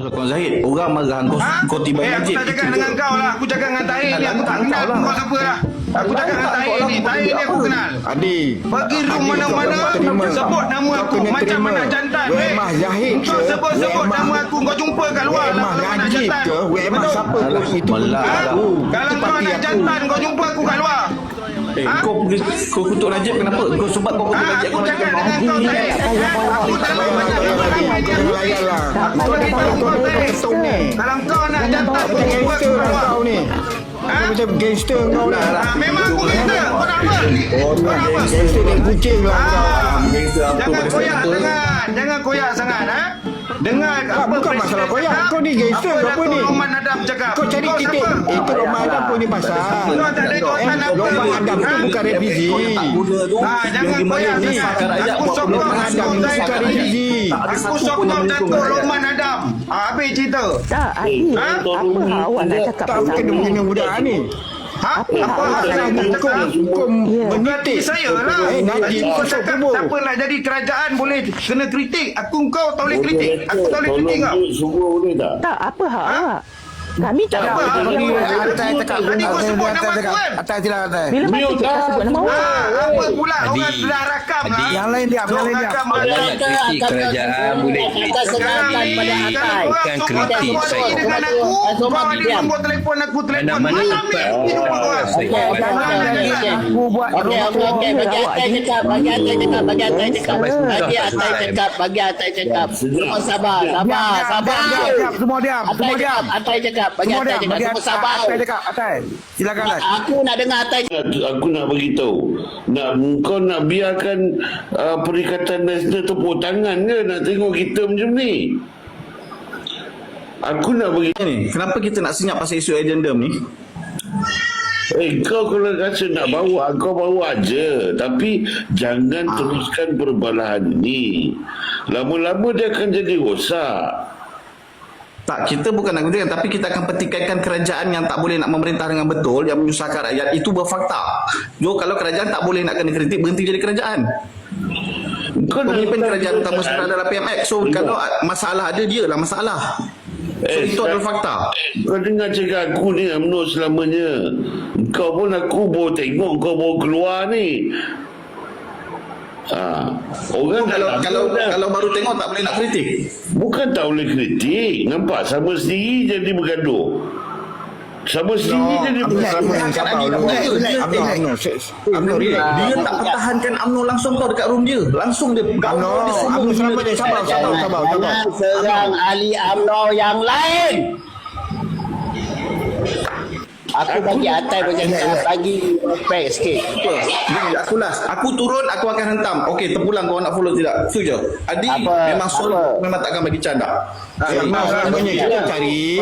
Kau Zahid, orang marah kau tiba Aku masjid. tak cakap dengan kau lah. Aku cakap dengan Tahir ni. Aku tak kenal kau siapa lah. Aku cakap dengan Tahir ni. Tahir ni aku kenal. Adik, Pergi room mana-mana, sebut nama aku. Macam mana jantan. Wemah Zahid ke? Kau sebut-sebut nama aku. Kau jumpa kat luar. Wemah Najib ke? Wemah siapa pun itu pun Malah. tak tahu. Kalau kau nak jantan, kau jumpa aku kat luar. Kau kutuk Najib kenapa? Kau sebab kau kutuk Najib. Aku cakap dengan kau Tahir. Aku terlalu banyak ramai dia. Aku ni tahu kau Tahir. Kalau kau nak jantan, kau jumpa aku kat luar. Kau ni. Kau macam gangster kau lah. Memang aku kata. Kau nak apa? Kau nak apa? Gangster dan kucing lah. Jangan koyak sangat. Jangan koyak sangat, ha? Dengar apa Bukan masalah koyak. Kau ni gangster ke apa ni? Roman Adam cakap. Kau cari titik. Itu Roman Adam pun ni pasal. Kau tak ada kawasan apa. Roman Adam tu bukan revisi. Jangan koyak sangat. Aku sokong Roman Adam Datuk ni Tahir bukan tadi. revisi. Aku sokong Datuk Roman Adam. Habis cerita. Tak, Aziz. Apa hak awak nak cakap Tak pasal mungkin dia ni? punya budak ni. Apa hak Apa saya nak Hukum, cakap? hukum Berarti menitik. saya lah. Najib Kau kau cakap kubur. siapa nak jadi kerajaan boleh kena kritik. Kau tak boleh kritik. Aku tak boleh kritik kau. Semua boleh tak? Tak, apa hak awak? Kami cakap Apa hak bila awak? Tadi kau sebut nama aku kan? Atas silakan atas. masa kita sebut nama awak? Apa pula orang dah rakam lah. Yang lain diam, yang lain diam. Rakam Orang ada. nak kritik kerajaan boleh kritik. Sekarang ni pada kalau Atai. korang Bukan semua tak kritik suara saya. dengan aku, kau ada nombor telefon aku, telefon Mana-mana mana lepas. ambil jumpa korang. Aku buat Okey, bagi Atai cakap, bagi Atai cakap, bagi Atai cakap. Bagi Atai cakap, bagi Atai cakap. Semua sabar, sabar. Diam, semua diam, Atai semua diam. cakap, Atai cakap, bagi Semua Atai diam, cakap. bagi Semua sabar. Atai cakap, Atai. Silakan atas. Aku nak dengar Atai. Aku nak beritahu, kau nak biarkan Perikatan Nasional tepuk tangan ke nak tengok kita macam ni? Aku nak beritahu. Ni, kenapa kita nak senyap pasal isu addendum ni? Kau kalau rasa nak bawa, kau bawa aja. Tapi jangan teruskan perbalahan ni. Lama-lama dia akan jadi rosak. Tak, kita bukan nak gunakan, tapi kita akan pertikaikan kerajaan yang tak boleh nak memerintah dengan betul, yang menyusahkan rakyat. Itu berfakta. Jo, kalau kerajaan tak boleh nak kena kritik, berhenti jadi kerajaan. Kau nak Pemimpin kerajaan utama sekarang adalah PMX. So, kalau masalah ada, dia lah masalah. So, itu adalah fakta. Kau dengar cakap aku ni UMNO selamanya. Kau pun aku baru tengok, kau baru keluar ni. Orang Kalau baru tengok tak boleh nak kritik. bukan tak boleh kritik. Nampak sama sendiri jadi bergaduh. Sama sendiri jadi bergaduh. Dia tak pertahankan UMNO langsung kau dekat room dia. Langsung dia UMNO selamat dia. Sabar. Jangan serang ahli UMNO yang lain. Aku bagi Atai bercakap, bagi respect sikit. Aku turun, aku akan hentam. Okey, terpulang kau nak follow tidak. Itu je. Adi memang solo, memang takkan bagi canda. Sebenarnya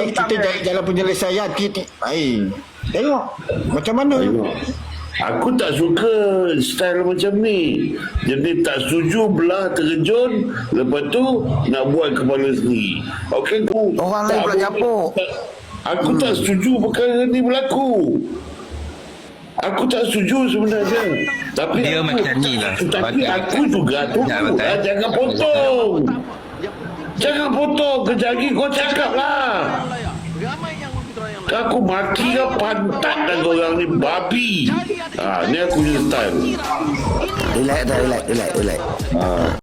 kita cari jalan penyelesaian kita. Baik. Tengok macam mana. Aku tak suka style macam ni. Jadi tak setuju belah terjun. Lepas tu nak buat kepala sendiri. Okey, Orang lain pula capuk. Aku tak setuju perkara ni berlaku. Aku tak setuju sebenarnya. Tapi Dia aku, macam ni lah. Tapi aku juga tunggu lah. Jangan potong. Jangan potong. Kejap lagi kau cakap lah. Aku maki kau pantat dan korang ni babi. Ni aku punya style. Relax.